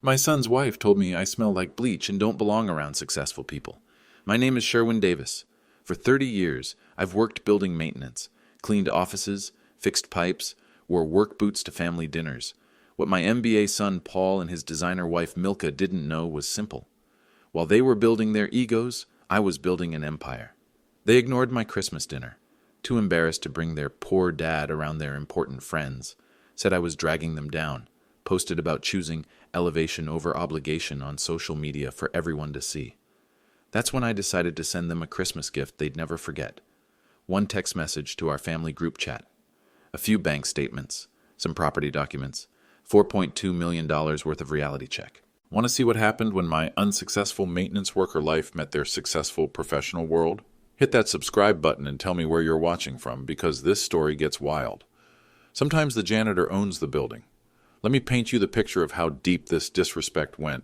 My son's wife told me I smell like bleach and don't belong around successful people. My name is Sherwin Davis. For 30 years, I've worked building maintenance, cleaned offices, fixed pipes, wore work boots to family dinners. What my MBA son Paul and his designer wife Milka didn't know was simple. While they were building their egos, I was building an empire. They ignored my Christmas dinner, too embarrassed to bring their poor dad around their important friends, said I was dragging them down, posted about choosing elevation over obligation on social media for everyone to see. That's when I decided to send them a Christmas gift they'd never forget. One text message to our family group chat, a few bank statements, some property documents, $4.2 million worth of reality check. Want to see what happened when my unsuccessful maintenance worker life met their successful professional world? Hit that subscribe button and tell me where you're watching from, because this story gets wild. Sometimes the janitor owns the building. Let me paint you the picture of how deep this disrespect went.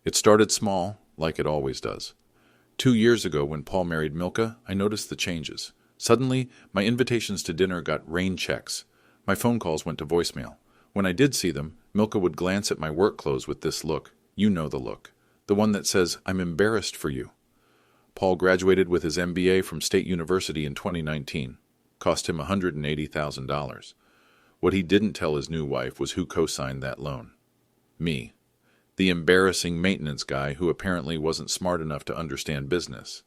It started small, like it always does. 2 years ago, when Paul married Milka, I noticed the changes. Suddenly, my invitations to dinner got rain checks. My phone calls went to voicemail. When I did see them, Milka would glance at my work clothes with this look. You know the look. The one that says, "I'm embarrassed for you." Paul graduated with his MBA from State University in 2019. Cost him $180,000. What he didn't tell his new wife was who co-signed that loan. Me. The embarrassing maintenance guy who apparently wasn't smart enough to understand business.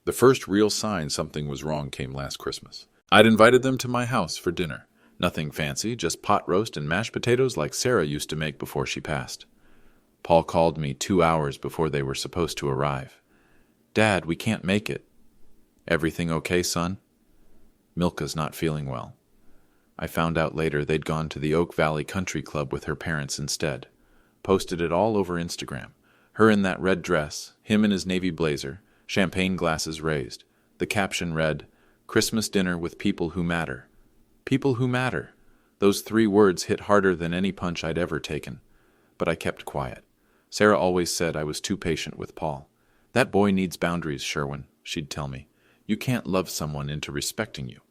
The first real sign something was wrong came last Christmas. I'd invited them to my house for dinner. Nothing fancy, just pot roast and mashed potatoes like Sarah used to make before she passed. Paul called me 2 hours before they were supposed to arrive. "Dad, we can't make it." "Everything okay, son?" "Milka's not feeling well." I found out later they'd gone to the Oak Valley Country Club with her parents instead. Posted it all over Instagram. Her in that red dress, him in his navy blazer, champagne glasses raised. The caption read, "Christmas dinner with people who matter." People who matter. Those 3 words hit harder than any punch I'd ever taken. But I kept quiet. Sarah always said I was too patient with Paul. "That boy needs boundaries, Sherwin," she'd tell me. "You can't love someone into respecting you."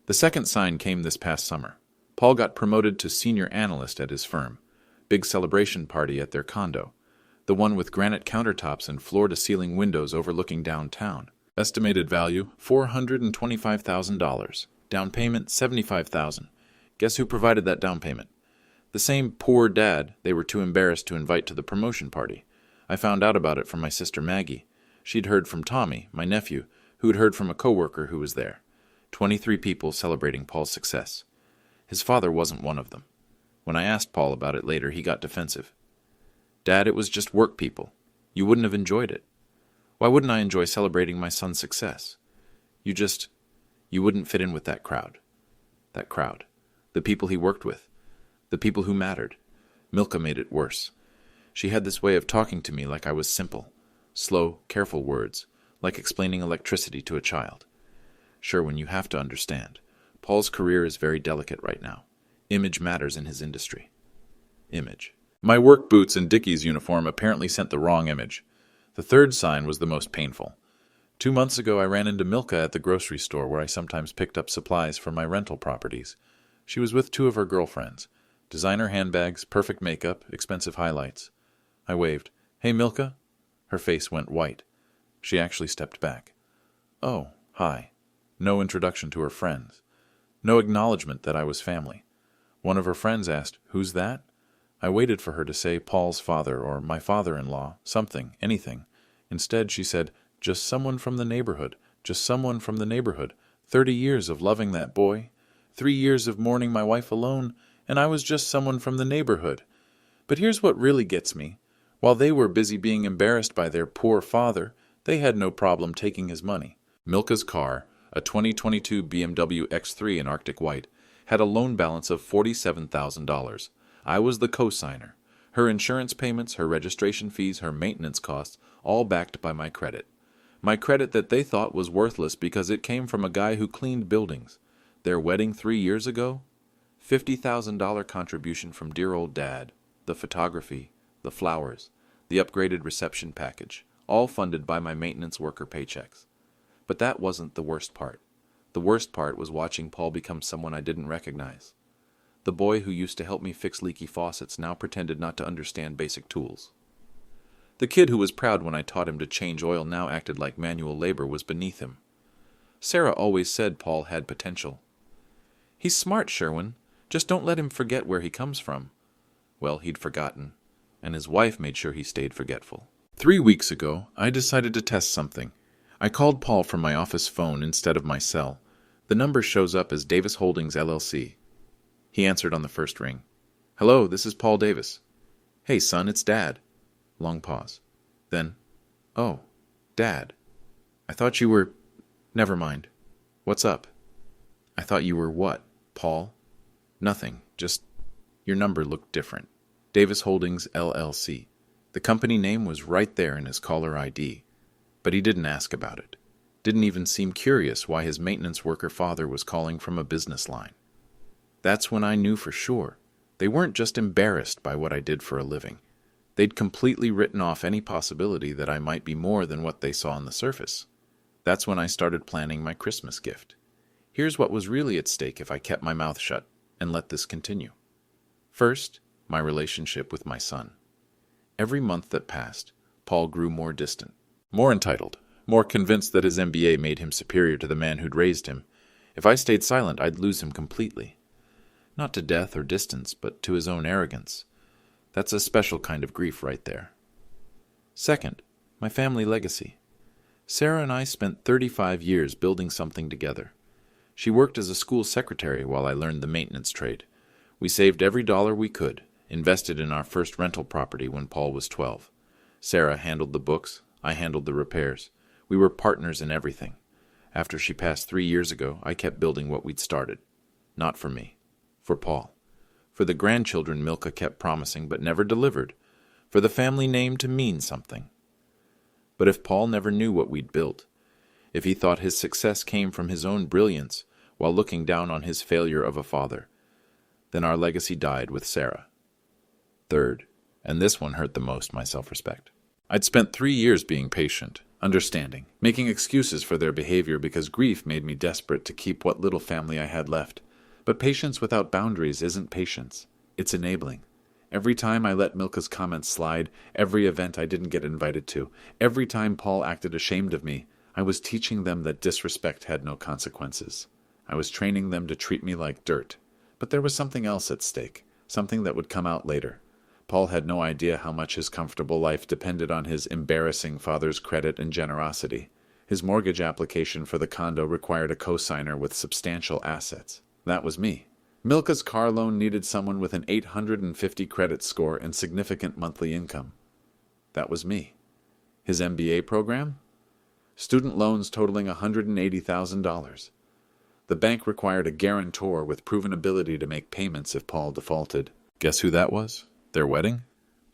The second sign came this past summer. Paul got promoted to senior analyst at his firm. Big celebration party at their condo. The one with granite countertops and floor-to-ceiling windows overlooking downtown. Estimated value, $425,000. Down payment, $75,000. Guess who provided that down payment? The same poor dad they were too embarrassed to invite to the promotion party. I found out about it from my sister Maggie. She'd heard from Tommy, my nephew, who'd heard from a coworker who was there. 23 people celebrating Paul's success. His father wasn't one of them. When I asked Paul about it later, he got defensive. "Dad, it was just work people. You wouldn't have enjoyed it." "Why wouldn't I enjoy celebrating my son's success?" You wouldn't fit in with that crowd." That crowd. The people he worked with. The people who mattered. Milka made it worse. She had this way of talking to me like I was simple. Slow, careful words, like explaining electricity to a child. Sherwin, you have to understand. Paul's career is very delicate right now. Image matters in his industry. Image. My work boots and Dickies uniform apparently sent the wrong image. The third sign was the most painful. 2 months ago, I ran into Milka at the grocery store where I sometimes picked up supplies for my rental properties. She was with 2 of her girlfriends. Designer handbags, perfect makeup, expensive highlights. I waved. "Hey, Milka?" Her face went white. She actually stepped back. "Oh, hi." No introduction to her friends. No acknowledgement that I was family. One of her friends asked, "Who's that?" I waited for her to say Paul's father or my father-in-law, something, anything. Instead, she said, "Just someone from the neighborhood, just someone from the neighborhood. 30 years of loving that boy. 3 years of mourning my wife alone, and I was just someone from the neighborhood." But here's what really gets me. While they were busy being embarrassed by their poor father, they had no problem taking his money. Milka's car, a 2022 BMW X3 in Arctic White, had a loan balance of $47,000. I was the co-signer. Her insurance payments, her registration fees, her maintenance costs, all backed by my credit. My credit that they thought was worthless because it came from a guy who cleaned buildings. Their wedding 3 years ago? $50,000 contribution from dear old Dad. The photography, the flowers, the upgraded reception package, all funded by my maintenance worker paychecks. But that wasn't the worst part. The worst part was watching Paul become someone I didn't recognize. The boy who used to help me fix leaky faucets now pretended not to understand basic tools. The kid who was proud when I taught him to change oil now acted like manual labor was beneath him. Sarah always said Paul had potential. "He's smart, Sherwin. Just don't let him forget where he comes from." Well, he'd forgotten, and his wife made sure he stayed forgetful. 3 weeks ago, I decided to test something. I called Paul from my office phone instead of my cell. The number shows up as Davis Holdings, LLC. He answered on the first ring. "Hello, this is Paul Davis." "Hey, son, it's Dad." Long pause. Then, "Oh, Dad. I thought you were... Never mind. What's up?" "I thought you were what, Paul?" "Nothing, just... Your number looked different. Davis Holdings, LLC. The company name was right there in his caller ID. But he didn't ask about it. Didn't even seem curious why his maintenance worker father was calling from a business line. That's when I knew for sure. They weren't just embarrassed by what I did for a living. They'd completely written off any possibility that I might be more than what they saw on the surface. That's when I started planning my Christmas gift. Here's what was really at stake if I kept my mouth shut and let this continue. First, my relationship with my son. Every month that passed, Paul grew more distant, more entitled, more convinced that his MBA made him superior to the man who'd raised him. If I stayed silent, I'd lose him completely. Not to death or distance, but to his own arrogance. That's a special kind of grief right there. Second, my family legacy. Sarah and I spent 35 years building something together. She worked as a school secretary while I learned the maintenance trade. We saved every dollar we could, invested in our first rental property when Paul was 12. Sarah handled the books, I handled the repairs. We were partners in everything. After she passed 3 years ago, I kept building what we'd started. Not for me. For Paul. For the grandchildren Milka kept promising but never delivered. For the family name to mean something. But if Paul never knew what we'd built, if he thought his success came from his own brilliance while looking down on his failure of a father, then our legacy died with Sarah. Third, and this one hurt the most, my self-respect. I'd spent 3 years being patient, understanding, making excuses for their behavior because grief made me desperate to keep what little family I had left. But patience without boundaries isn't patience. It's enabling. Every time I let Milka's comments slide, every event I didn't get invited to, every time Paul acted ashamed of me, I was teaching them that disrespect had no consequences. I was training them to treat me like dirt. But there was something else at stake, something that would come out later. Paul had no idea how much his comfortable life depended on his embarrassing father's credit and generosity. His mortgage application for the condo required a co-signer with substantial assets. That was me. Milka's car loan needed someone with an 850 credit score and significant monthly income. That was me. His MBA program? Student loans totaling $180,000. The bank required a guarantor with proven ability to make payments if Paul defaulted. Guess who that was? Their wedding?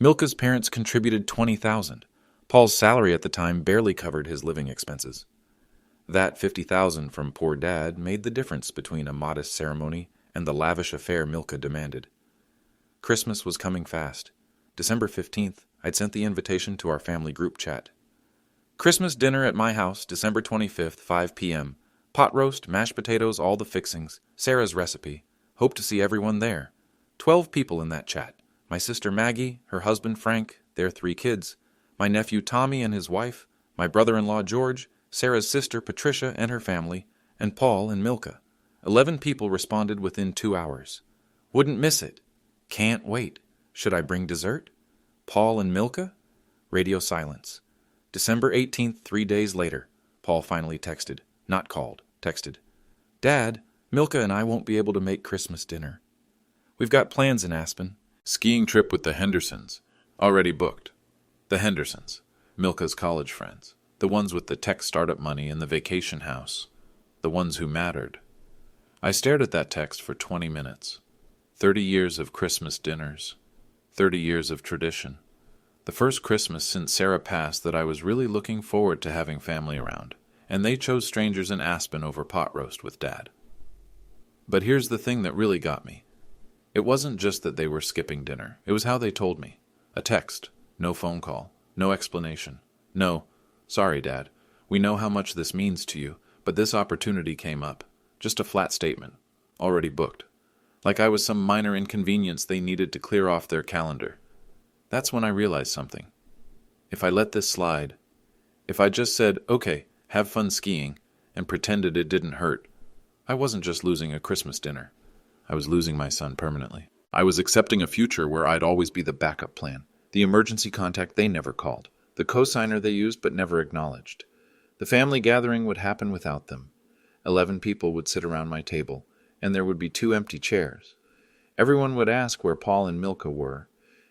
Milka's parents contributed $20,000. Paul's salary at the time barely covered his living expenses. That $50,000 from poor Dad made the difference between a modest ceremony and the lavish affair Milka demanded. Christmas was coming fast. December 15th, I'd sent the invitation to our family group chat. Christmas dinner at my house, December 25th, 5 p.m. Pot roast, mashed potatoes, all the fixings. Sarah's recipe. Hope to see everyone there. 12 people in that chat. My sister Maggie, her husband Frank, their 3 kids. My nephew Tommy and his wife. My brother-in-law George. Sarah's sister Patricia and her family. And Paul and Milka. 11 people responded within 2 hours. Wouldn't miss it. Can't wait. Should I bring dessert? Paul and Milka? Radio silence. December 18th, 3 days later. Paul finally texted. Not called. Texted. Dad, Milka and I won't be able to make Christmas dinner. We've got plans in Aspen. Skiing trip with the Hendersons. Already booked. The Hendersons. Milka's college friends. The ones with the tech startup money and the vacation house. The ones who mattered. I stared at that text for 20 minutes. 30 years of Christmas dinners. 30 years of tradition. The first Christmas since Sarah passed that I was really looking forward to having family around. And they chose strangers in Aspen over pot roast with Dad. But here's the thing that really got me. It wasn't just that they were skipping dinner. It was how they told me. A text. No phone call. No explanation. No, sorry, Dad. We know how much this means to you, but this opportunity came up. Just a flat statement. Already booked. like I was some minor inconvenience they needed to clear off their calendar. That's when I realized something. If I let this slide, if I just said, okay, have fun skiing, and pretended it didn't hurt, I wasn't just losing a Christmas dinner. I was losing my son permanently. I was accepting a future where I'd always be the backup plan, the emergency contact they never called, the cosigner they used but never acknowledged. The family gathering would happen without them. 11 people would sit around my table, and there would be 2 empty chairs. Everyone would ask where Paul and Milka were,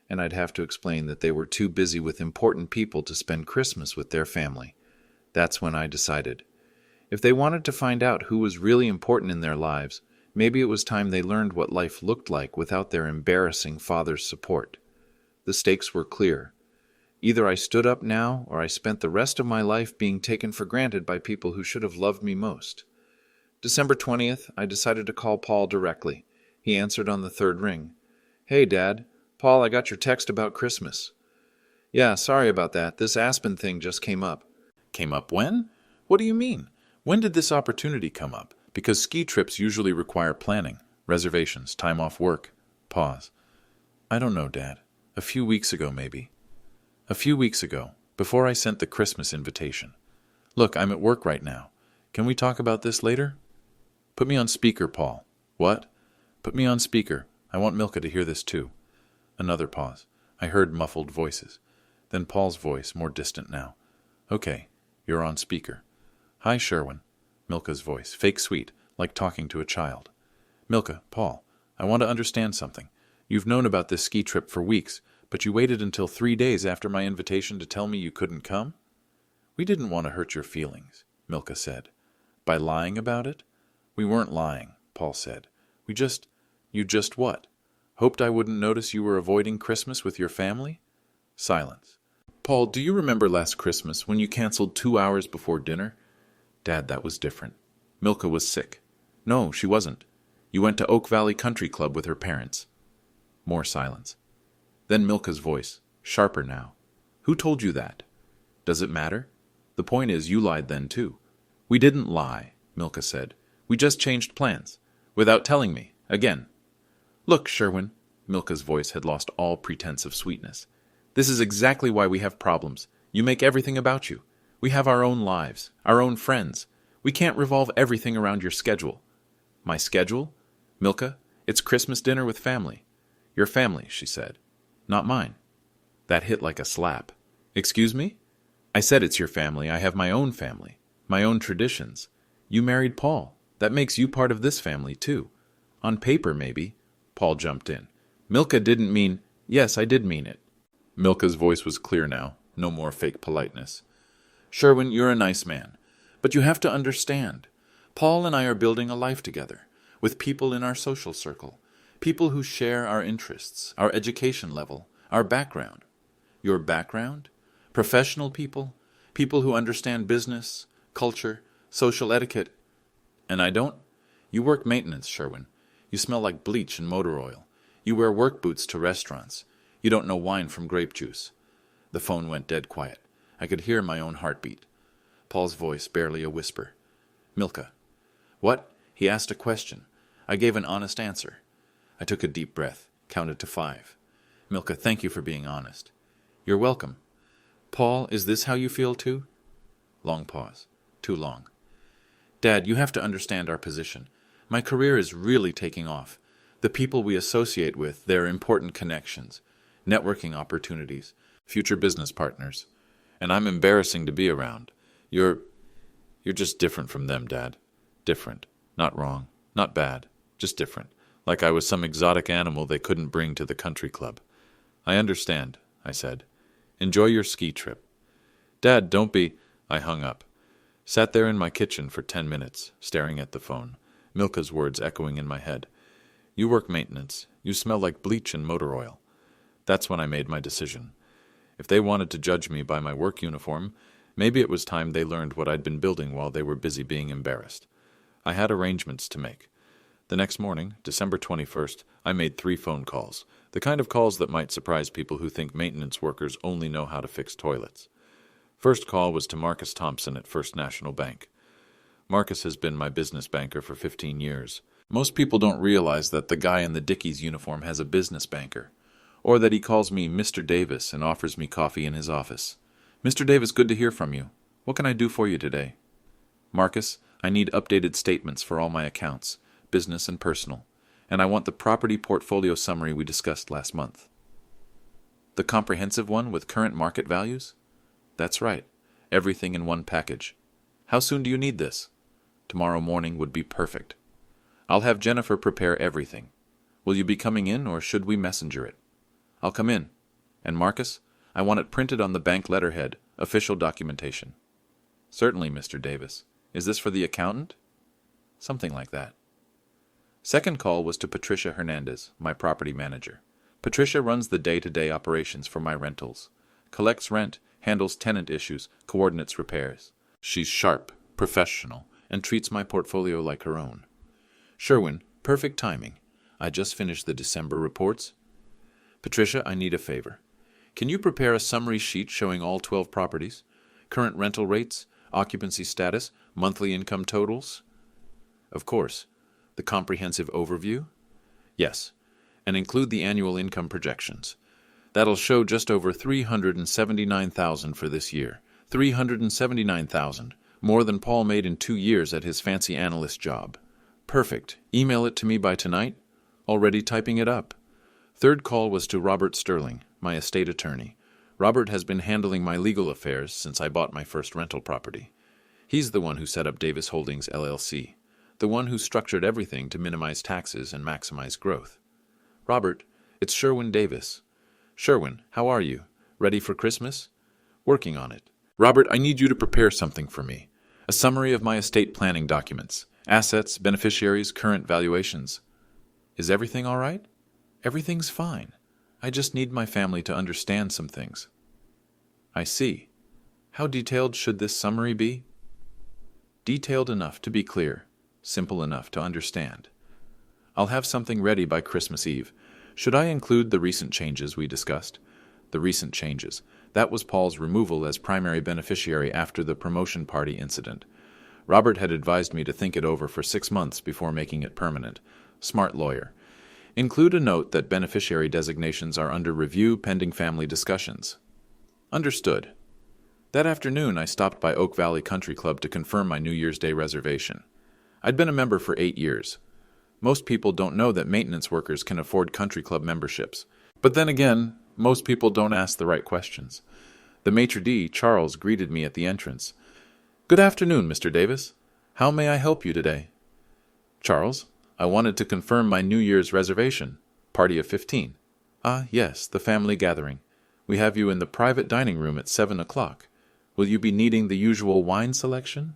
and I'd have to explain that they were too busy with important people to spend Christmas with their family. That's when I decided. If they wanted to find out who was really important in their lives, maybe it was time they learned what life looked like without their embarrassing father's support. The stakes were clear. Either I stood up now, or I spent the rest of my life being taken for granted by people who should have loved me most. December 20th, I decided to call Paul directly. He answered on the 3rd ring. "Hey, Dad. Paul, I got your text about Christmas." "Yeah, sorry about that. This Aspen thing just came up." "Came up when? What do you mean? When did this opportunity come up? Because ski trips usually require planning, reservations, time off work." Pause. "I don't know, Dad. A few weeks ago, maybe." "A few weeks ago, before I sent the Christmas invitation. Look, I'm at work right now. Can we talk about this later?" "Put me on speaker, Paul." "What?" "Put me on speaker. I want Milka to hear this too." Another pause. I heard muffled voices. Then Paul's voice, more distant now. "Okay, you're on speaker." "Hi, Sherwin." Milka's voice, fake sweet, like talking to a child. "Milka, Paul, I want to understand something. You've known about this ski trip for weeks, but you waited until 3 days after my invitation to tell me you couldn't come?" "We didn't want to hurt your feelings," Milka said. "By lying about it?" "We weren't lying," Paul said. You just what? Hoped I wouldn't notice you were avoiding Christmas with your family?" Silence. "Paul, do you remember last Christmas when you canceled 2 hours before dinner?" "Dad, that was different. Milka was sick." "No, she wasn't. You went to Oak Valley Country Club with her parents." More silence. Then Milka's voice, sharper now. "Who told you that?" "Does it matter? The point is, you lied then too." "We didn't lie," Milka said. "We just changed plans. Without telling me. Again." "Look, Sherwin," Milka's voice had lost all pretense of sweetness. "This is exactly why we have problems. You make everything about you. We have our own lives, our own friends. We can't revolve everything around your schedule." "My schedule? Milka, it's Christmas dinner with family." "Your family," she said. "Not mine." That hit like a slap. "Excuse me?" "I said it's your family. I have my own family, my own traditions. You married Paul. That makes you part of this family, too. On paper, maybe." Paul jumped in. "Milka didn't mean—" "Yes, I did mean it." Milka's voice was clear now. No more fake politeness. "Sherwin, you're a nice man. But you have to understand. Paul and I are building a life together, with people in our social circle, people who share our interests, our education level, our background." "Your background? Professional people? People who understand business, culture, social etiquette." "And I don't?" "You work maintenance, Sherwin. You smell like bleach and motor oil. You wear work boots to restaurants. You don't know wine from grape juice." The phone went dead quiet. I could hear my own heartbeat. Paul's voice, barely a whisper. "Milka." "What?" He asked a question. I gave an honest answer. I took a deep breath, counted to 5. "Milka, thank you for being honest." "You're welcome." "Paul, is this how you feel too?" Long pause. Too long. "Dad, you have to understand our position. My career is really taking off. The people we associate with, their important connections, networking opportunities, future business partners. And I'm embarrassing to be around. You're just different from them, Dad. Different. Not wrong. Not bad. Just different. Like I was some exotic animal they couldn't bring to the country club." "I understand," I said. "Enjoy your ski trip." "Dad, don't be—" I hung up. Sat there in my kitchen for 10 minutes, staring at the phone. Milka's words echoing in my head. "You work maintenance. You smell like bleach and motor oil." That's when I made my decision. If they wanted to judge me by my work uniform, maybe it was time they learned what I'd been building while they were busy being embarrassed. I had arrangements to make. The next morning, December 21st, I made 3 phone calls, the kind of calls that might surprise people who think maintenance workers only know how to fix toilets. First call was to Marcus Thompson at First National Bank. Marcus has been my business banker for 15 years. Most people don't realize that the guy in the Dickies uniform has a business banker, or that he calls me Mr. Davis and offers me coffee in his office. Mr. Davis, good to hear from you. What can I do for you today? Marcus, I need updated statements for all my accounts, business and personal, and I want the property portfolio summary we discussed last month. The comprehensive one with current market values? That's right. Everything in one package. How soon do you need this? Tomorrow morning would be perfect. I'll have Jennifer prepare everything. Will you be coming in, or should we messenger it? I'll come in. And Marcus, I want it printed on the bank letterhead, official documentation. Certainly, Mr. Davis. Is this for the accountant? Something like that. Second call was to Patricia Hernandez, my property manager. Patricia runs the day-to-day operations for my rentals, collects rent, handles tenant issues, coordinates repairs. She's sharp, professional, and treats my portfolio like her own. Sherwin, perfect timing. I just finished the December reports. Patricia, I need a favor. Can you prepare a summary sheet showing all 12 properties, current rental rates, occupancy status, monthly income totals? Of course. The comprehensive overview? Yes. And include the annual income projections. That'll show just over $379,000 for this year. $379,000, more than Paul made in 2 years at his fancy analyst job. Perfect. Email it to me by tonight. Already typing it up. Third call was to Robert Sterling, my estate attorney. Robert has been handling my legal affairs since I bought my first rental property. He's the one who set up Davis Holdings LLC, the one who structured everything to minimize taxes and maximize growth. Robert, it's Sherwin Davis. Sherwin, how are you? Ready for Christmas? Working on it. Robert, I need you to prepare something for me. A summary of my estate planning documents. Assets, beneficiaries, current valuations. Is everything all right? Everything's fine. I just need my family to understand some things. I see. How detailed should this summary be? Detailed enough to be clear, simple enough to understand. I'll have something ready by Christmas Eve. Should I include the recent changes we discussed? The recent changes. That was Paul's removal as primary beneficiary after the promotion party incident. Robert had advised me to think it over for 6 months before making it permanent. Smart lawyer. Include a note that beneficiary designations are under review pending family discussions. Understood. That afternoon, I stopped by Oak Valley Country Club to confirm my New Year's Day reservation. I'd been a member for 8 years. Most people don't know that maintenance workers can afford country club memberships. But then again, most people don't ask the right questions. The maitre d', Charles, greeted me at the entrance. Good afternoon, Mr. Davis. How may I help you today? Charles, I wanted to confirm my New Year's reservation. Party of 15. Ah, yes, the family gathering. We have you in the private dining room at 7 o'clock. Will you be needing the usual wine selection?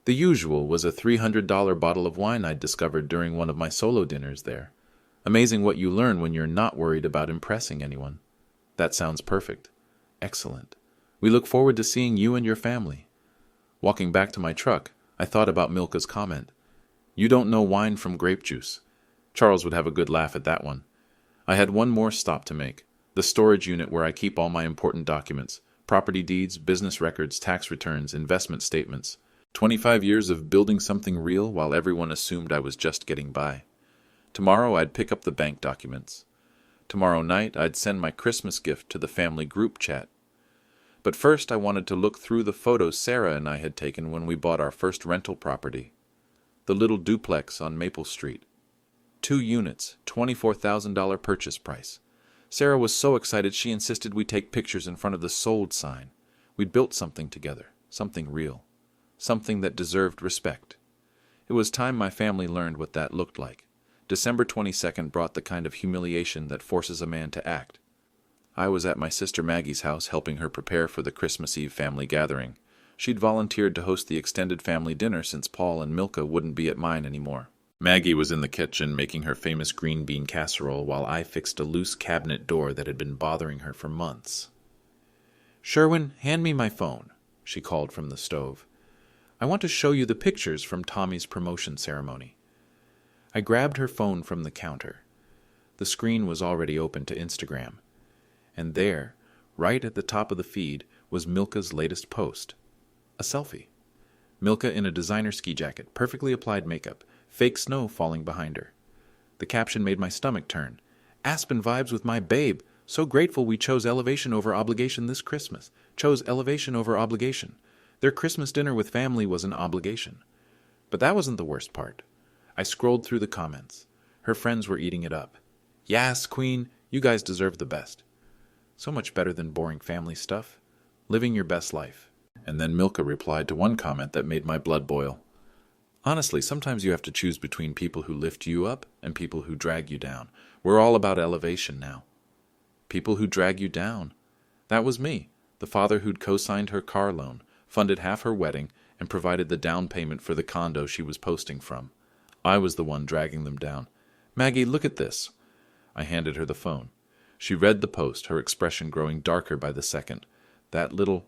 The usual was a $300 bottle of wine I'd discovered during one of my solo dinners there. Amazing what you learn when you're not worried about impressing anyone. That sounds perfect. Excellent. We look forward to seeing you and your family. Walking back to my truck, I thought about Milka's comment. You don't know wine from grape juice. Charles would have a good laugh at that one. I had one more stop to make. The storage unit where I keep all my important documents. Property deeds, business records, tax returns, investment statements. 25 years of building something real while everyone assumed I was just getting by. Tomorrow I'd pick up the bank documents. Tomorrow night I'd send my Christmas gift to the family group chat. But first I wanted to look through the photos Sarah and I had taken when we bought our first rental property. The little duplex on Maple Street. 2 units, $24,000 purchase price. Sarah was so excited she insisted we take pictures in front of the sold sign. We'd built something together, something real, something that deserved respect. It was time my family learned what that looked like. December 22nd brought the kind of humiliation that forces a man to act. I was at my sister Maggie's house helping her prepare for the Christmas Eve family gathering. She'd volunteered to host the extended family dinner since Paul and Milka wouldn't be at mine anymore. Maggie was in the kitchen making her famous green bean casserole while I fixed a loose cabinet door that had been bothering her for months. Sherwin, hand me my phone, she called from the stove. I want to show you the pictures from Tommy's promotion ceremony. I grabbed her phone from the counter. The screen was already open to Instagram. And there, right at the top of the feed, was Milka's latest post. A selfie. Milka in a designer ski jacket, perfectly applied makeup, fake snow falling behind her. The caption made my stomach turn. Aspen vibes with my babe. So grateful we chose elevation over obligation this Christmas. Chose elevation over obligation. Their Christmas dinner with family was an obligation. But that wasn't the worst part. I scrolled through the comments. Her friends were eating it up. Yes, Queen, you guys deserve the best. So much better than boring family stuff. Living your best life. And then Milka replied to one comment that made my blood boil. Honestly, sometimes you have to choose between people who lift you up and people who drag you down. We're all about elevation now. People who drag you down. That was me, the father who'd co-signed her car loan, funded half her wedding, and provided the down payment for the condo she was posting from. I was the one dragging them down. Maggie, look at this. I handed her the phone. She read the post, her expression growing darker by the second. That little...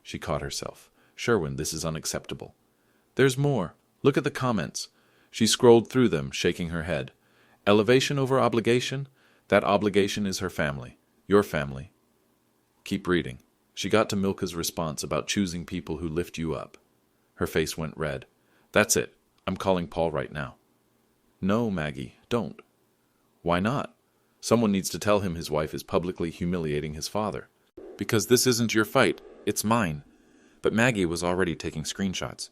She caught herself. Sherwin, this is unacceptable. There's more. Look at the comments. She scrolled through them, shaking her head. Elevation over obligation? That obligation is her family. Your family. Keep reading. She got to Milka's response about choosing people who lift you up. Her face went red. That's it. I'm calling Paul right now. No, Maggie, don't. Why not? Someone needs to tell him his wife is publicly humiliating his father. Because this isn't your fight, it's mine. But Maggie was already taking screenshots.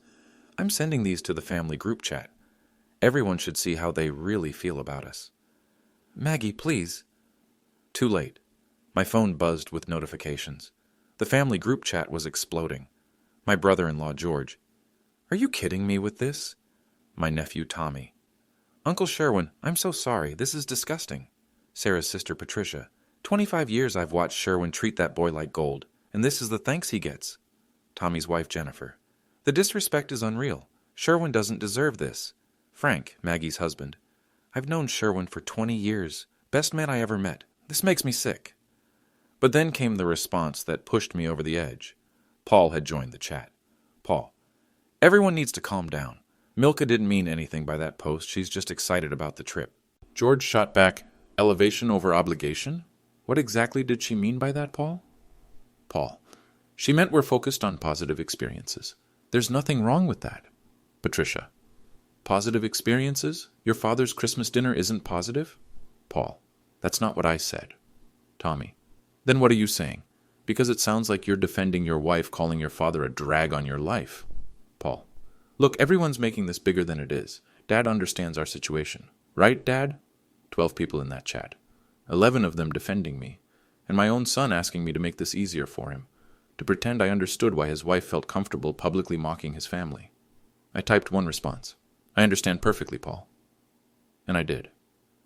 I'm sending these to the family group chat. Everyone should see how they really feel about us. Maggie, please. Too late. My phone buzzed with notifications. The family group chat was exploding. My brother-in-law, George. Are you kidding me with this? My nephew, Tommy. Uncle Sherwin, I'm so sorry. This is disgusting. Sarah's sister, Patricia. 25 years I've watched Sherwin treat that boy like gold, and this is the thanks he gets. Tommy's wife, Jennifer. The disrespect is unreal. Sherwin doesn't deserve this. Frank, Maggie's husband. I've known Sherwin for 20 years. Best man I ever met. This makes me sick. But then came the response that pushed me over the edge. Paul had joined the chat. Paul. Everyone needs to calm down. Milka didn't mean anything by that post. She's just excited about the trip. George shot back, elevation over obligation? What exactly did she mean by that, Paul? Paul. She meant we're focused on positive experiences. There's nothing wrong with that. Patricia. Positive experiences? Your father's Christmas dinner isn't positive? Paul. That's not what I said. Tommy. Then what are you saying? Because it sounds like you're defending your wife, calling your father a drag on your life. Paul. Look, everyone's making this bigger than it is. Dad understands our situation. Right, Dad? 12 people in that chat. 11 of them defending me. And my own son asking me to make this easier for him. To pretend I understood why his wife felt comfortable publicly mocking his family. I typed one response. I understand perfectly, Paul. And I did.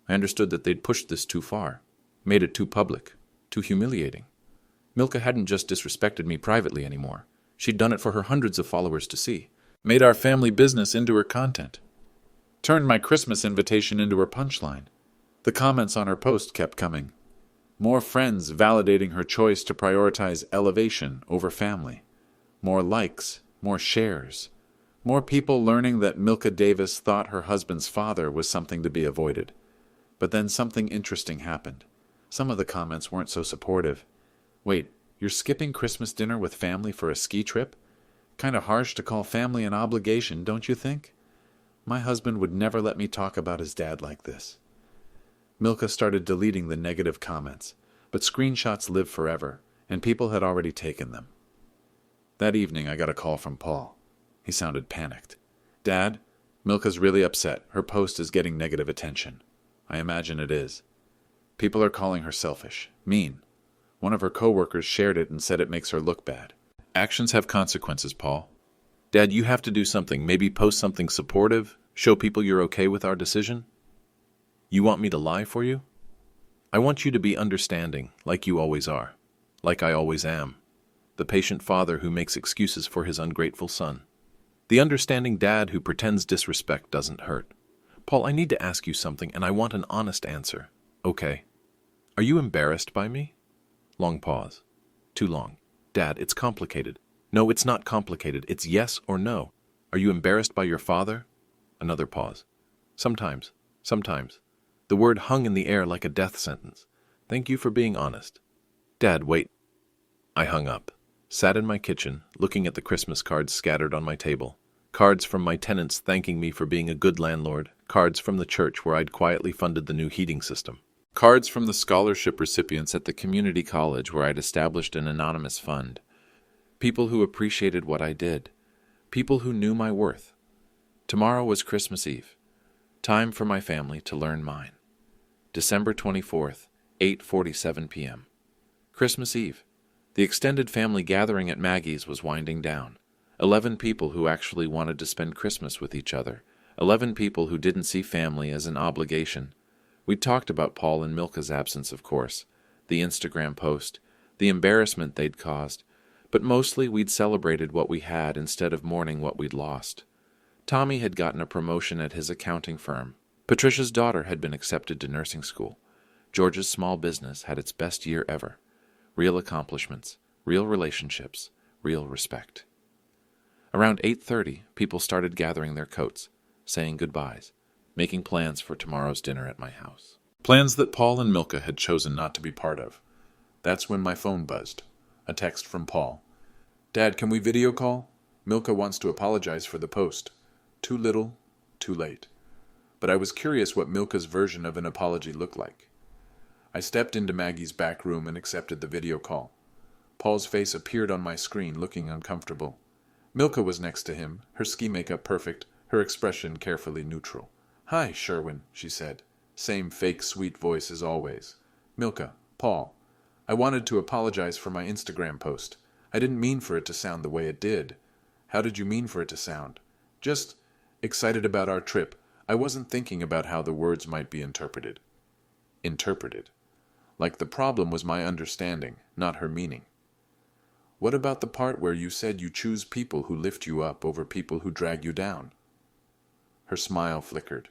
I understood that they'd pushed this too far. Made it too public. Too humiliating. Milka hadn't just disrespected me privately anymore. She'd done it for her hundreds of followers to see. Made our family business into her content. Turned my Christmas invitation into her punchline. The comments on her post kept coming. More friends validating her choice to prioritize elevation over family. More likes, more shares. More people learning that Milka Davis thought her husband's father was something to be avoided. But then something interesting happened. Some of the comments weren't so supportive. Wait, you're skipping Christmas dinner with family for a ski trip? Kinda harsh to call family an obligation, don't you think? My husband would never let me talk about his dad like this. Milka started deleting the negative comments, but screenshots live forever, and people had already taken them. That evening I got a call from Paul. He sounded panicked. Dad, Milka's really upset. Her post is getting negative attention. I imagine it is. People are calling her selfish, mean. One of her coworkers shared it and said it makes her look bad. Actions have consequences, Paul. Dad, you have to do something. Maybe post something supportive. Show people you're okay with our decision. You want me to lie for you? I want you to be understanding, like you always are. Like I always am. The patient father who makes excuses for his ungrateful son. The understanding dad who pretends disrespect doesn't hurt. Paul, I need to ask you something, and I want an honest answer. Okay. Are you embarrassed by me? Long pause. Too long. Dad, it's complicated. No, it's not complicated. It's yes or no. Are you embarrassed by your father? Another pause. Sometimes. Sometimes. The word hung in the air like a death sentence. Thank you for being honest. Dad, wait. I hung up. Sat in my kitchen, looking at the Christmas cards scattered on my table. Cards from my tenants thanking me for being a good landlord. Cards from the church where I'd quietly funded the new heating system. Cards from the scholarship recipients at the community college where I'd established an anonymous fund. People who appreciated what I did. People who knew my worth. Tomorrow was Christmas Eve. Time for my family to learn mine. December 24th, 8:47 p.m. Christmas Eve. The extended family gathering at Maggie's was winding down. 11 people who actually wanted to spend Christmas with each other. 11 people who didn't see family as an obligation. We'd talked about Paul and Milka's absence, of course, the Instagram post, the embarrassment they'd caused, but mostly we'd celebrated what we had instead of mourning what we'd lost. Tommy had gotten a promotion at his accounting firm. Patricia's daughter had been accepted to nursing school. George's small business had its best year ever. Real accomplishments, real relationships, real respect. Around 8:30, people started gathering their coats, saying goodbyes, making plans for tomorrow's dinner at my house. Plans that Paul and Milka had chosen not to be part of. That's when my phone buzzed. A text from Paul. "Dad, can we video call? Milka wants to apologize for the post. Too little, too late." But I was curious what Milka's version of an apology looked like. I stepped into Maggie's back room and accepted the video call. Paul's face appeared on my screen, looking uncomfortable. Milka was next to him, her ski makeup perfect, her expression carefully neutral. "Hi, Sherwin," she said. Same fake sweet voice as always. "Milka, Paul, I wanted to apologize for my Instagram post. I didn't mean for it to sound the way it did." "How did you mean for it to sound?" "Just excited about our trip. I wasn't thinking about how the words might be interpreted." Interpreted. Like the problem was my understanding, not her meaning. "What about the part where you said you choose people who lift you up over people who drag you down?" Her smile flickered.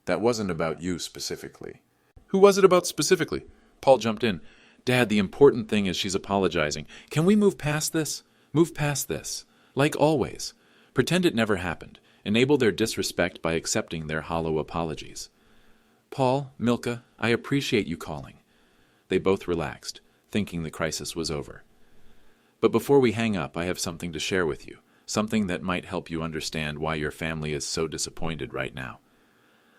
"That wasn't about you specifically." "Who was it about specifically?" Paul jumped in. "Dad, the important thing is she's apologizing. Can we move past this? Move past this. Like always. Pretend it never happened. Enable their disrespect by accepting their hollow apologies." "Paul, Milka, I appreciate you calling." They both relaxed, thinking the crisis was over. "But before we hang up, I have something to share with you, something that might help you understand why your family is so disappointed right now."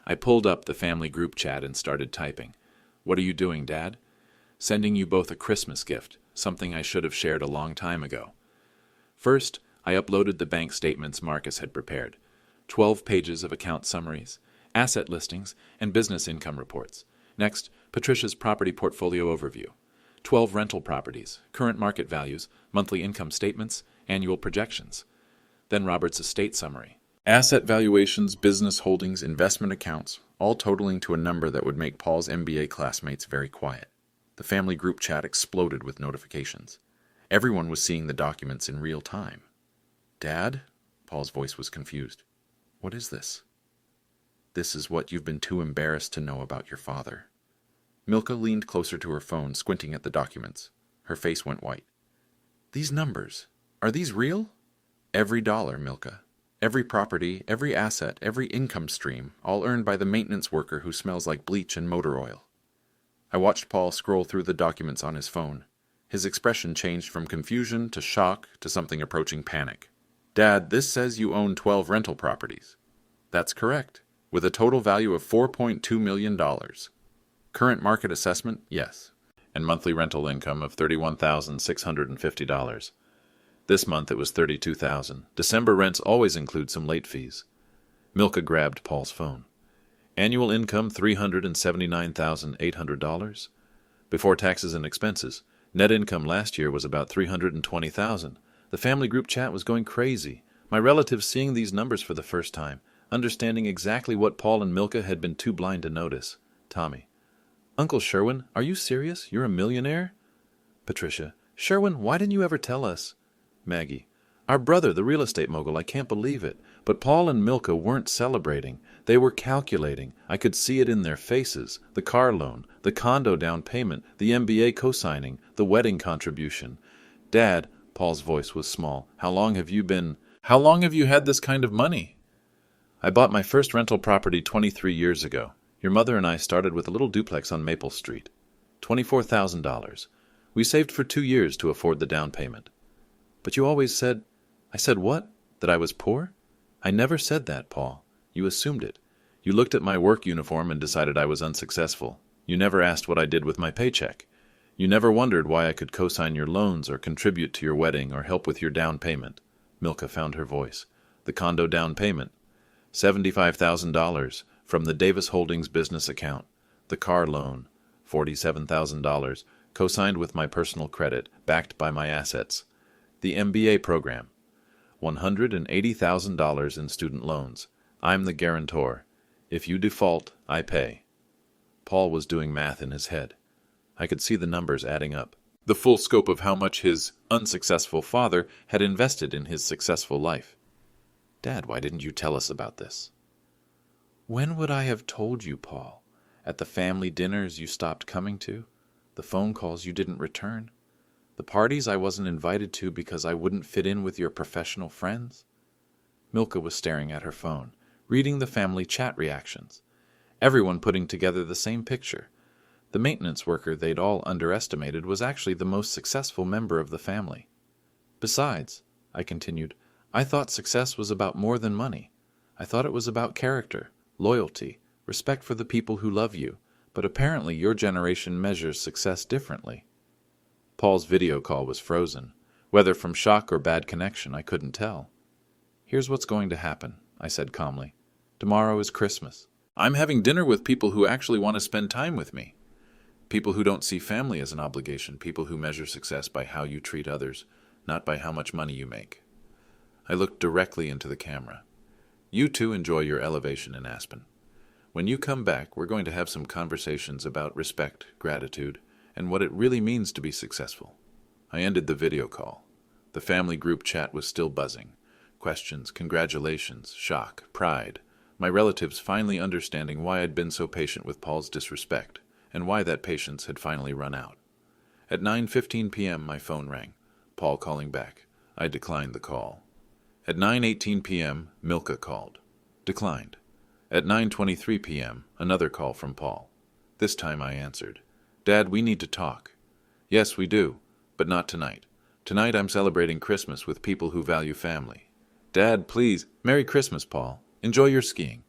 I pulled up the family group chat and started typing. "What are you doing, Dad?" "Sending you both a Christmas gift, something I should have shared a long time ago." First, I uploaded the bank statements Marcus had prepared. 12 pages of account summaries, asset listings, and business income reports. Next, Patricia's property portfolio overview. 12 rental properties, current market values, monthly income statements, annual projections. Then Robert's estate summary. Asset valuations, business holdings, investment accounts, all totaling to a number that would make Paul's MBA classmates very quiet. The family group chat exploded with notifications. Everyone was seeing the documents in real time. "Dad?" Paul's voice was confused. "What is this?" "This is what you've been too embarrassed to know about your father." Milka leaned closer to her phone, squinting at the documents. Her face went white. "These numbers, are these real?" "Every dollar, Milka. Every property, every asset, every income stream, all earned by the maintenance worker who smells like bleach and motor oil." I watched Paul scroll through the documents on his phone. His expression changed from confusion to shock to something approaching panic. "Dad, this says you own 12 rental properties." "That's correct, with a total value of $4.2 million. Current market assessment, yes. And monthly rental income of $31,650. This month it was $32,000. December rents always include some late fees." Milka grabbed Paul's phone. "Annual income $379,800. Before taxes and expenses. Net income last year was about $320,000. The family group chat was going crazy. My relatives seeing these numbers for the first time, understanding exactly what Paul and Milka had been too blind to notice. Tommy: "Uncle Sherwin, are you serious? You're a millionaire?" Patricia: "Sherwin, why didn't you ever tell us?" Maggie: "Our brother, the real estate mogul, I can't believe it." But Paul and Milka weren't celebrating. They were calculating. I could see it in their faces. The car loan, the condo down payment, the MBA co-signing, the wedding contribution. "Dad," Paul's voice was small, How long have you had this kind of money?" "I bought my first rental property 23 years ago. Your mother and I started with a little duplex on Maple Street. $24,000. We saved for 2 years to afford the down payment." "But you always said—" "I said what? That I was poor?" I never said that, Paul. You assumed it. You looked at my work uniform and decided I was unsuccessful. You never asked what I did with my paycheck. You never wondered why I could co-sign your loans or contribute to your wedding or help with your down payment. Milka found her voice. The condo down payment. $75,000 from the Davis Holdings business account. The car loan. $47,000, co-signed with my personal credit, backed by my assets. The MBA program. $180,000 in student loans. I'm the guarantor. If you default, I pay. Paul was doing math in his head. I could see the numbers adding up. The full scope of how much his unsuccessful father had invested in his successful life. Dad, why didn't you tell us about this? When would I have told you, Paul? At the family dinners you stopped coming to? The phone calls you didn't return? The parties I wasn't invited to because I wouldn't fit in with your professional friends? Milka was staring at her phone, reading the family chat reactions. Everyone putting together the same picture. The maintenance worker they'd all underestimated was actually the most successful member of the family. Besides, I continued, I thought success was about more than money. I thought it was about character, loyalty, respect for the people who love you, but apparently your generation measures success differently. Paul's video call was frozen. Whether from shock or bad connection, I couldn't tell. Here's what's going to happen, I said calmly. Tomorrow is Christmas. I'm having dinner with people who actually want to spend time with me. People who don't see family as an obligation, people who measure success by how you treat others, not by how much money you make. I looked directly into the camera. You two enjoy your elevation in Aspen. When you come back, we're going to have some conversations about respect, gratitude, and what it really means to be successful. I ended the video call. The family group chat was still buzzing. Questions, congratulations, shock, pride. My relatives finally understanding why I'd been so patient with Paul's disrespect, and why that patience had finally run out. At 9:15 p.m. my phone rang. Paul calling back. I declined the call. At 9:18 p.m. Milka called. Declined. At 9:23 p.m. another call from Paul. This time I answered. Dad, we need to talk. Yes, we do, but not tonight. Tonight I'm celebrating Christmas with people who value family. Dad, please. Merry Christmas, Paul. Enjoy your skiing.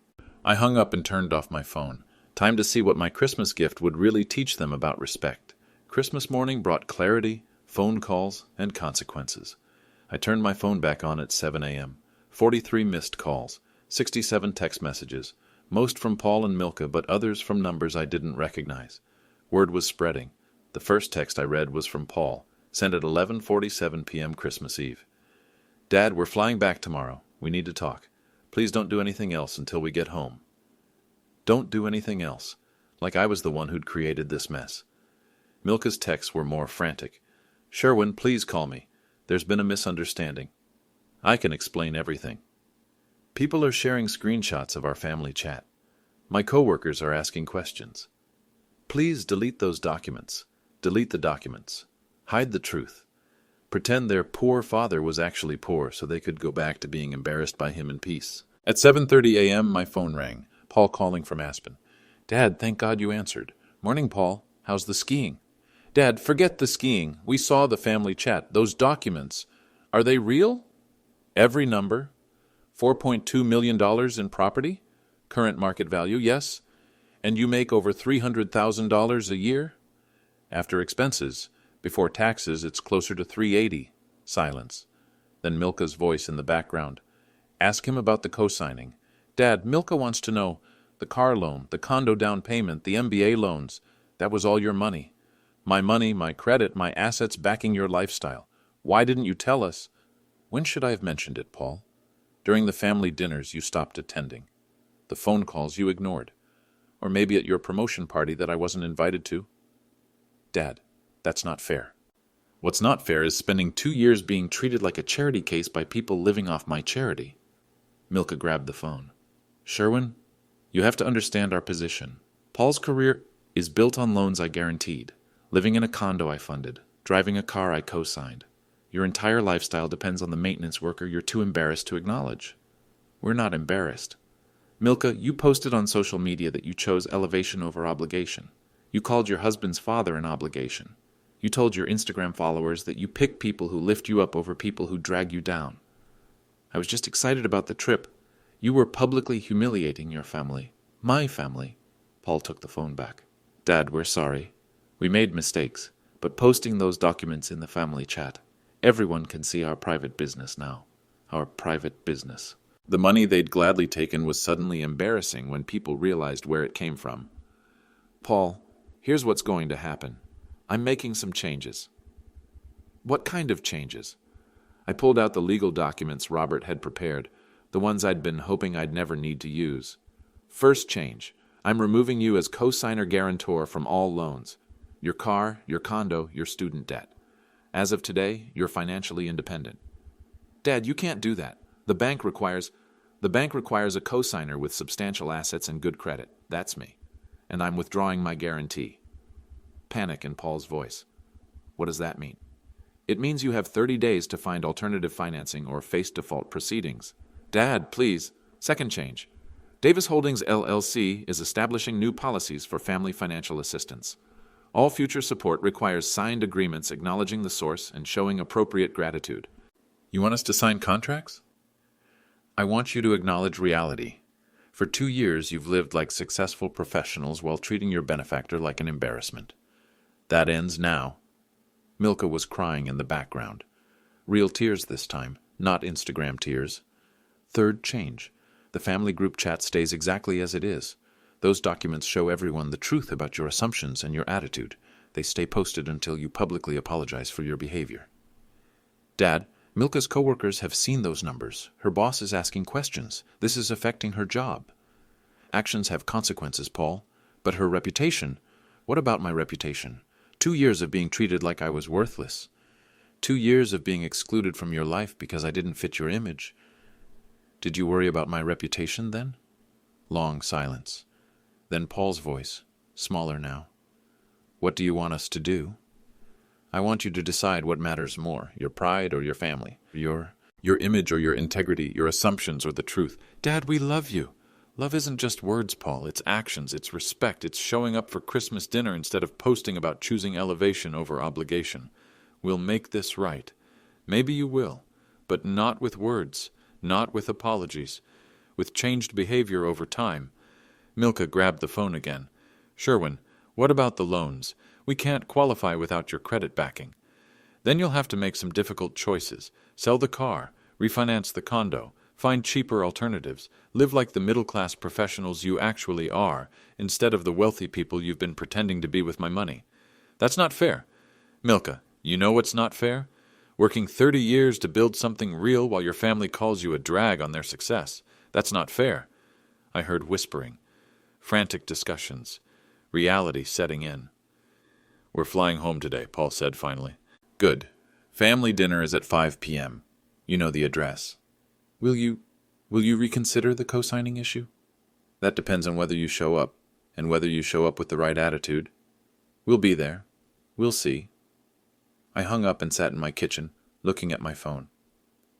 I hung up and turned off my phone. Time to see what my Christmas gift would really teach them about respect. Christmas morning brought clarity, phone calls, and consequences. I turned my phone back on at 7 a.m. 43 missed calls, 67 text messages, most from Paul and Milka, but others from numbers I didn't recognize. Word was spreading. The first text I read was from Paul, sent at 11:47 p.m. Christmas Eve. Dad, we're flying back tomorrow. We need to talk. Please don't do anything else until we get home. Don't do anything else. Like I was the one who'd created this mess. Milka's texts were more frantic. Sherwin, please call me. There's been a misunderstanding. I can explain everything. People are sharing screenshots of our family chat. My coworkers are asking questions. Please delete those documents. Delete the documents. Hide the truth. Pretend their poor father was actually poor so they could go back to being embarrassed by him in peace. At 7:30 a.m. my phone rang. Paul calling from Aspen. Dad, thank God you answered. Morning, Paul. How's the skiing? Dad, forget the skiing. We saw the family chat. Those documents. Are they real? Every number. $4.2 million in property? Current market value, yes. And you make over $300,000 a year? After expenses. Before taxes, it's closer to $380. Silence. Then Milka's voice in the background. Ask him about the co-signing. Dad, Milka wants to know. The car loan, the condo down payment, the MBA loans. That was all your money. My credit, my assets backing your lifestyle. Why didn't you tell us? When should I have mentioned it, Paul? During the family dinners you stopped attending. The phone calls you ignored. Or maybe at your promotion party that I wasn't invited to. Dad, that's not fair. What's not fair is spending 2 years being treated like a charity case by people living off my charity. Milka grabbed the phone. Sherwin, you have to understand our position. Paul's career is built on loans I guaranteed, living in a condo I funded, driving a car I co-signed. Your entire lifestyle depends on the maintenance worker you're too embarrassed to acknowledge. We're not embarrassed. Milka, you posted on social media that you chose elevation over obligation. You called your husband's father an obligation. You told your Instagram followers that you pick people who lift you up over people who drag you down. I was just excited about the trip. You were publicly humiliating your family. My family. Paul took the phone back. Dad, we're sorry. We made mistakes, but posting those documents in the family chat, everyone can see our private business now. Our private business. The money they'd gladly taken was suddenly embarrassing when people realized where it came from. Paul, here's what's going to happen. I'm making some changes. What kind of changes? I pulled out the legal documents Robert had prepared, the ones I'd been hoping I'd never need to use. First change. I'm removing you as co-signer guarantor from all loans. Your car, your condo, your student debt. As of today, you're financially independent. Dad, you can't do that. The bank requires a co-signer with substantial assets and good credit. That's me. And I'm withdrawing my guarantee. Panic in Paul's voice. What does that mean? It means you have 30 days to find alternative financing or face default proceedings. Dad, please. Second change. Davis Holdings LLC is establishing new policies for family financial assistance. All future support requires signed agreements acknowledging the source and showing appropriate gratitude. You want us to sign contracts? I want you to acknowledge reality. For 2 years, you've lived like successful professionals while treating your benefactor like an embarrassment. That ends now. Milka was crying in the background. Real tears this time, not Instagram tears. Third change. The family group chat stays exactly as it is. Those documents show everyone the truth about your assumptions and your attitude. They stay posted until you publicly apologize for your behavior. Dad, Milka's coworkers have seen those numbers. Her boss is asking questions. This is affecting her job. Actions have consequences, Paul. But her reputation? What about my reputation? 2 years of being treated like I was worthless. 2 years of being excluded from your life because I didn't fit your image. Did you worry about my reputation then? Long silence. Then Paul's voice, smaller now. What do you want us to do? I want you to decide what matters more, your pride or your family, your image or your integrity, your assumptions or the truth. Dad, we love you. Love isn't just words, Paul. It's actions, it's respect, it's showing up for Christmas dinner instead of posting about choosing elevation over obligation. We'll make this right. Maybe you will, but not with words, not with apologies, with changed behavior over time. Milka grabbed the phone again. Sherwin, what about the loans? We can't qualify without your credit backing. Then you'll have to make some difficult choices. Sell the car, refinance the condo, find cheaper alternatives, live like the middle-class professionals you actually are, instead of the wealthy people you've been pretending to be with my money. That's not fair. Milka, you know what's not fair? Working 30 years to build something real while your family calls you a drag on their success. That's not fair. I heard whispering, frantic discussions, reality setting in. We're flying home today, Paul said finally. Good. Family dinner is at 5 p.m. You know the address. Will you reconsider the co-signing issue? That depends on whether you show up, and whether you show up with the right attitude. We'll be there. We'll see. I hung up and sat in my kitchen, looking at my phone.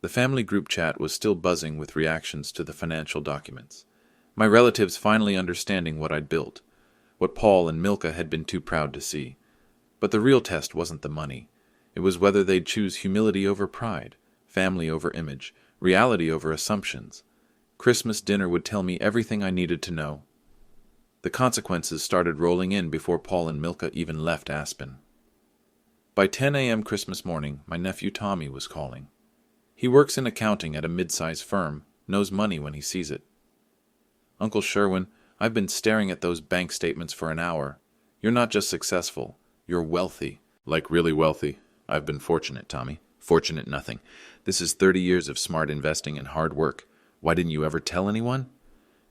The family group chat was still buzzing with reactions to the financial documents. My relatives finally understanding what I'd built, what Paul and Milka had been too proud to see. But the real test wasn't the money. It was whether they'd choose humility over pride, family over image, reality over assumptions. Christmas dinner would tell me everything I needed to know. The consequences started rolling in before Paul and Milka even left Aspen. By 10 a.m. Christmas morning, my nephew Tommy was calling. He works in accounting at a mid-size firm, knows money when he sees it. Uncle Sherwin, I've been staring at those bank statements for an hour. You're not just successful, you're wealthy. Like really wealthy. I've been fortunate, Tommy. Fortunate nothing. This is 30 years of smart investing and hard work. Why didn't you ever tell anyone?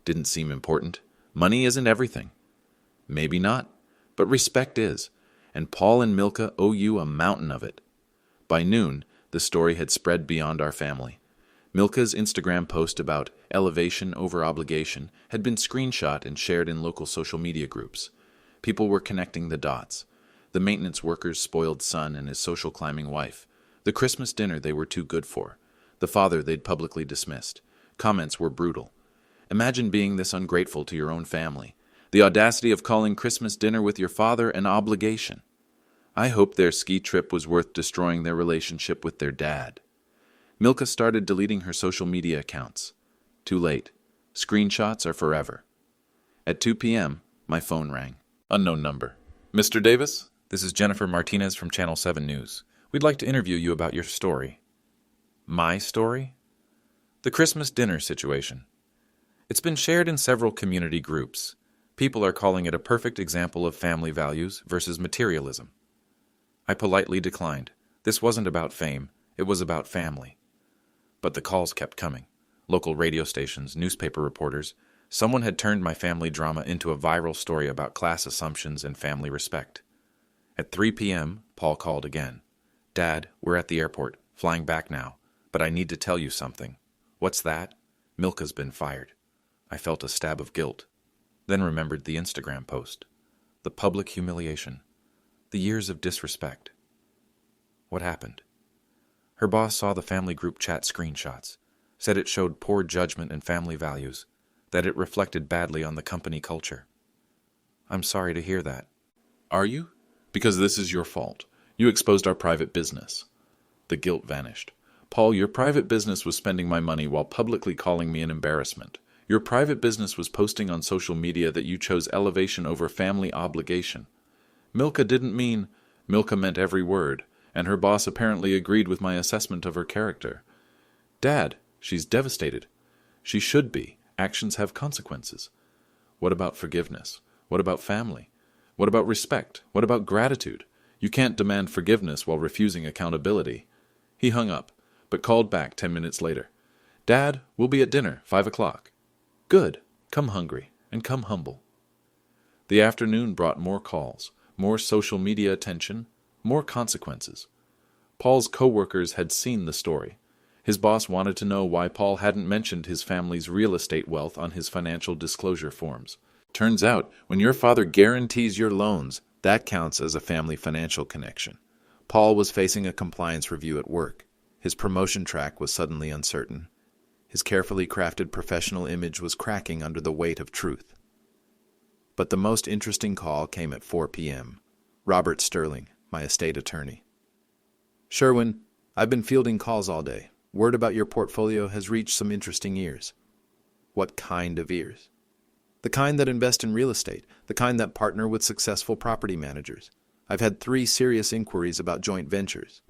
Didn't seem important. Money isn't everything. Maybe not, but respect is. And Paul and Milka owe you a mountain of it. By noon, the story had spread beyond our family. Milka's Instagram post about elevation over obligation had been screenshot and shared in local social media groups. People were connecting the dots. The maintenance worker's spoiled son and his social climbing wife. The Christmas dinner they were too good for. The father they'd publicly dismissed. Comments were brutal. Imagine being this ungrateful to your own family. The audacity of calling Christmas dinner with your father an obligation. I hoped their ski trip was worth destroying their relationship with their dad. Milka started deleting her social media accounts. Too late. Screenshots are forever. At 2 p.m., my phone rang. Unknown number. Mr. Davis, this is Jennifer Martinez from Channel 7 News. We'd like to interview you about your story. My story? The Christmas dinner situation. It's been shared in several community groups. People are calling it a perfect example of family values versus materialism. I politely declined. This wasn't about fame. It was about family. But the calls kept coming. Local radio stations, newspaper reporters. Someone had turned my family drama into a viral story about class assumptions and family respect. At 3 p.m., Paul called again. Dad, we're at the airport, flying back now, but I need to tell you something. What's that? Milka's been fired. I felt a stab of guilt, then remembered the Instagram post. The public humiliation. The years of disrespect. What happened? Her boss saw the family group chat screenshots, said it showed poor judgment and family values, that it reflected badly on the company culture. I'm sorry to hear that. Are you? Because this is your fault. You exposed our private business. The guilt vanished. Paul, your private business was spending my money while publicly calling me an embarrassment. Your private business was posting on social media that you chose elevation over family obligation. Milka didn't mean... Milka meant every word, and her boss apparently agreed with my assessment of her character. Dad, she's devastated. She should be. Actions have consequences. What about forgiveness? What about family? What about respect? What about gratitude? You can't demand forgiveness while refusing accountability. He hung up, but called back 10 minutes later. Dad, we'll be at dinner, 5 o'clock. Good. Come hungry, and come humble. The afternoon brought more calls, more social media attention, more consequences. Paul's co-workers had seen the story. His boss wanted to know why Paul hadn't mentioned his family's real estate wealth on his financial disclosure forms. Turns out, when your father guarantees your loans, that counts as a family financial connection. Paul was facing a compliance review at work. His promotion track was suddenly uncertain. His carefully crafted professional image was cracking under the weight of truth. But the most interesting call came at 4 p.m. Robert Sterling, my estate attorney. Sherwin, I've been fielding calls all day. Word about your portfolio has reached some interesting ears. What kind of ears? The kind that invest in real estate, the kind that partner with successful property managers. I've had 3 serious inquiries about joint ventures.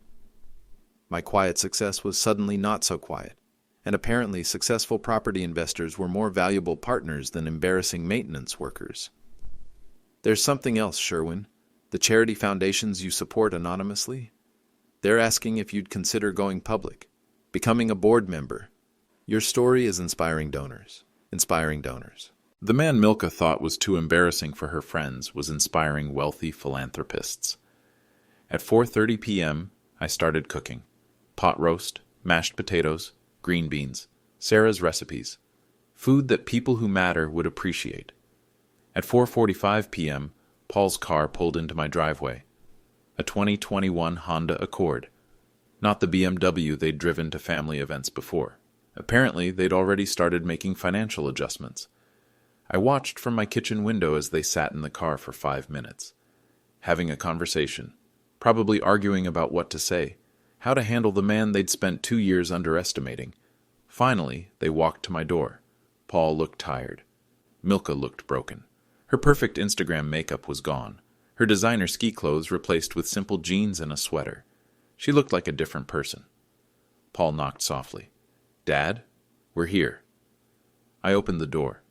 My quiet success was suddenly not so quiet, and apparently successful property investors were more valuable partners than embarrassing maintenance workers. There's something else, Sherwin. The charity foundations you support anonymously? They're asking if you'd consider going public, becoming a board member. Your story is inspiring donors. Inspiring donors. The man Milka thought was too embarrassing for her friends was inspiring wealthy philanthropists. At 4:30 p.m., I started cooking. Pot roast, mashed potatoes, green beans, Sarah's recipes. Food that people who matter would appreciate. At 4:45 p.m., Paul's car pulled into my driveway. A 2021 Honda Accord. Not the BMW they'd driven to family events before. Apparently, they'd already started making financial adjustments. I watched from my kitchen window as they sat in the car for 5 minutes. Having a conversation. Probably arguing about what to say. How to handle the man they'd spent 2 years underestimating. Finally, they walked to my door. Paul looked tired. Milka looked broken. Her perfect Instagram makeup was gone. Her designer ski clothes replaced with simple jeans and a sweater. She looked like a different person. Paul knocked softly. Dad, we're here. I opened the door.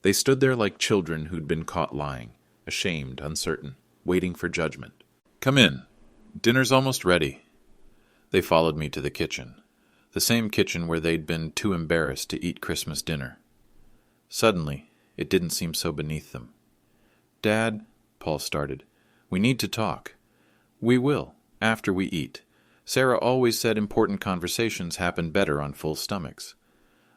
They stood there like children who'd been caught lying, ashamed, uncertain, waiting for judgment. Come in. Dinner's almost ready. They followed me to the kitchen, the same kitchen where they'd been too embarrassed to eat Christmas dinner. Suddenly, it didn't seem so beneath them. Dad, Paul started, we need to talk. We will, after we eat. Sarah always said important conversations happen better on full stomachs.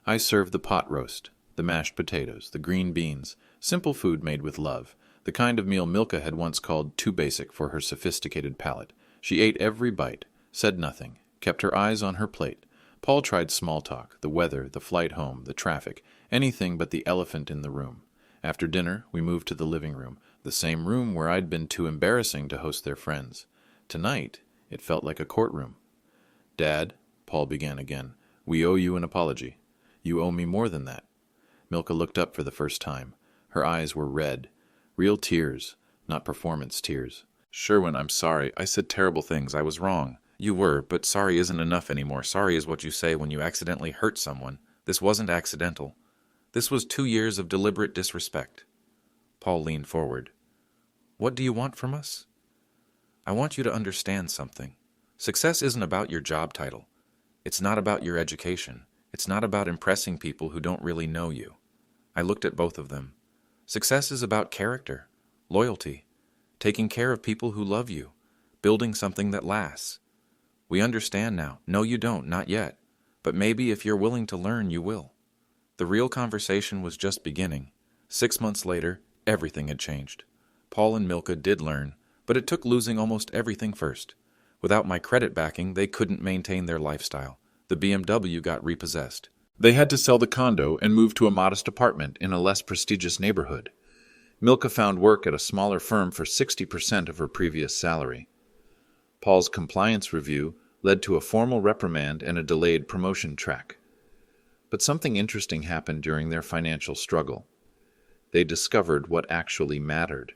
I served the pot roast, the mashed potatoes, the green beans, simple food made with love, the kind of meal Milka had once called too basic for her sophisticated palate. She ate every bite, said nothing, kept her eyes on her plate. Paul tried small talk, the weather, the flight home, the traffic, anything but the elephant in the room. After dinner, we moved to the living room, the same room where I'd been too embarrassing to host their friends. Tonight, it felt like a courtroom. Dad, Paul began again, we owe you an apology. You owe me more than that. Milka looked up for the first time. Her eyes were red. Real tears, not performance tears. Sherwin, I'm sorry. I said terrible things. I was wrong. You were, but sorry isn't enough anymore. Sorry is what you say when you accidentally hurt someone. This wasn't accidental. This was 2 years of deliberate disrespect. Paul leaned forward. What do you want from us? I want you to understand something. Success isn't about your job title. It's not about your education. It's not about impressing people who don't really know you. I looked at both of them. Success is about character, loyalty, taking care of people who love you, building something that lasts. We understand now. No, you don't, not yet. But maybe if you're willing to learn, you will. The real conversation was just beginning. 6 months later, everything had changed. Paul and Milka did learn, but it took losing almost everything first. Without my credit backing, they couldn't maintain their lifestyle. The BMW got repossessed. They had to sell the condo and move to a modest apartment in a less prestigious neighborhood. Milka found work at a smaller firm for 60% of her previous salary. Paul's compliance review led to a formal reprimand and a delayed promotion track. But something interesting happened during their financial struggle. They discovered what actually mattered.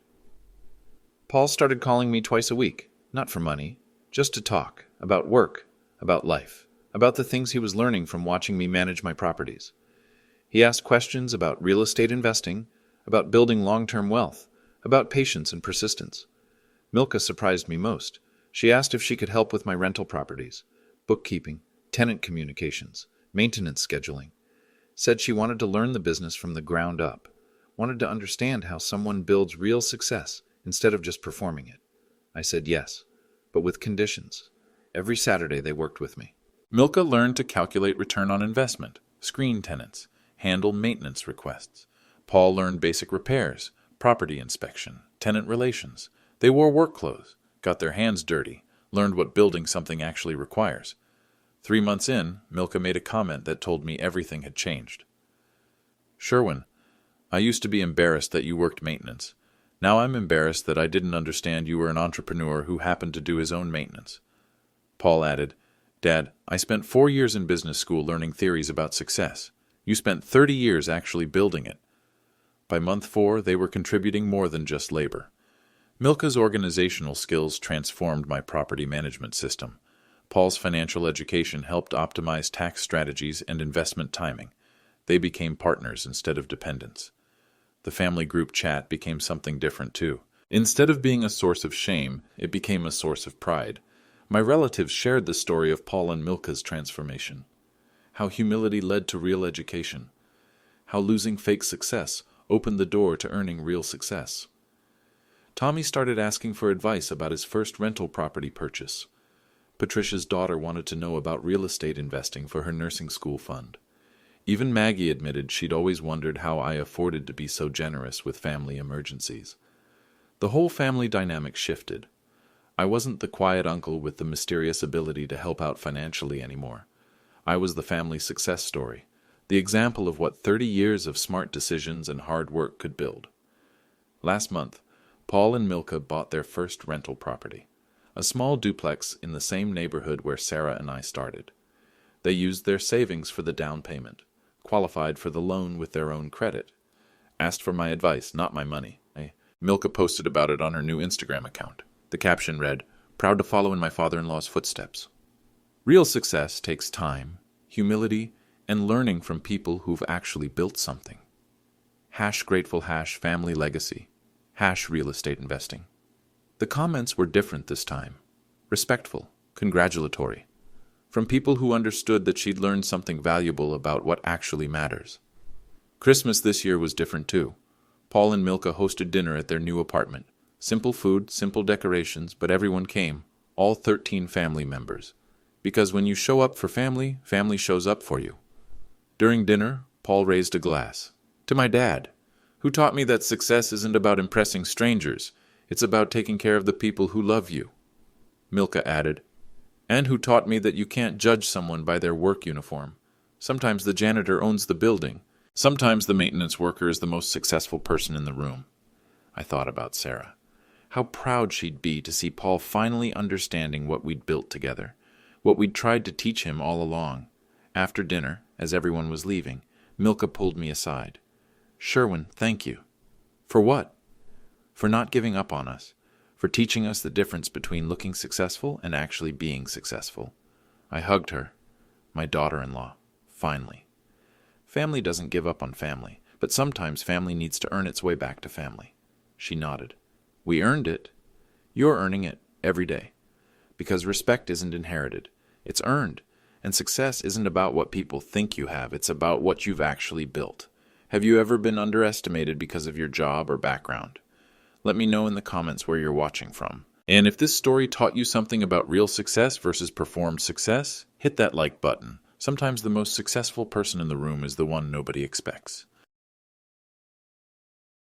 Paul started calling me twice a week, not for money, just to talk about work, about life, about the things he was learning from watching me manage my properties. He asked questions about real estate investing, about building long-term wealth, about patience and persistence. Milka surprised me most. She asked if she could help with my rental properties, bookkeeping, tenant communications, maintenance scheduling. Said she wanted to learn the business from the ground up, wanted to understand how someone builds real success instead of just performing it. I said yes, but with conditions. Every Saturday they worked with me. Milka learned to calculate return on investment, screen tenants, handle maintenance requests. Paul learned basic repairs, property inspection, tenant relations. They wore work clothes, got their hands dirty, learned what building something actually requires. 3 months in, Milka made a comment that told me everything had changed. Sherwin, I used to be embarrassed that you worked maintenance. Now I'm embarrassed that I didn't understand you were an entrepreneur who happened to do his own maintenance. Paul added, Dad, I spent 4 years in business school learning theories about success. You spent 30 years actually building it. By month 4, they were contributing more than just labor. Milka's organizational skills transformed my property management system. Paul's financial education helped optimize tax strategies and investment timing. They became partners instead of dependents. The family group chat became something different too. Instead of being a source of shame, it became a source of pride. My relatives shared the story of Paul and Milka's transformation. How humility led to real education. How losing fake success opened the door to earning real success. Tommy started asking for advice about his first rental property purchase. Patricia's daughter wanted to know about real estate investing for her nursing school fund. Even Maggie admitted she'd always wondered how I afforded to be so generous with family emergencies. The whole family dynamic shifted. I wasn't the quiet uncle with the mysterious ability to help out financially anymore. I was the family success story, the example of what 30 years of smart decisions and hard work could build. Last month, Paul and Milka bought their first rental property, a small duplex in the same neighborhood where Sarah and I started. They used their savings for the down payment, qualified for the loan with their own credit, asked for my advice, not my money. Milka posted about it on her new Instagram account. The caption read, "Proud to follow in my father-in-law's footsteps." Real success takes time, humility, and learning from people who've actually built something. #grateful #family legacy, #real estate investing. The comments were different this time. Respectful, congratulatory. From people who understood that she'd learned something valuable about what actually matters. Christmas this year was different too. Paul and Milka hosted dinner at their new apartment. Simple food, simple decorations, but everyone came, all 13 family members. Because when you show up for family, family shows up for you. During dinner, Paul raised a glass. To my dad, who taught me that success isn't about impressing strangers, it's about taking care of the people who love you. Milka added, and who taught me that you can't judge someone by their work uniform. Sometimes the janitor owns the building. Sometimes the maintenance worker is the most successful person in the room. I thought about Sarah. How proud she'd be to see Paul finally understanding what we'd built together, what we'd tried to teach him all along. After dinner, as everyone was leaving, Milka pulled me aside. Sherwin, thank you. For what? For not giving up on us. For teaching us the difference between looking successful and actually being successful. I hugged her, my daughter-in-law, finally. Family doesn't give up on family, but sometimes family needs to earn its way back to family. She nodded. We earned it. You're earning it every day. Because respect isn't inherited. It's earned. And success isn't about what people think you have. It's about what you've actually built. Have you ever been underestimated because of your job or background? Let me know in the comments where you're watching from. And if this story taught you something about real success versus performed success, hit that like button. Sometimes the most successful person in the room is the one nobody expects.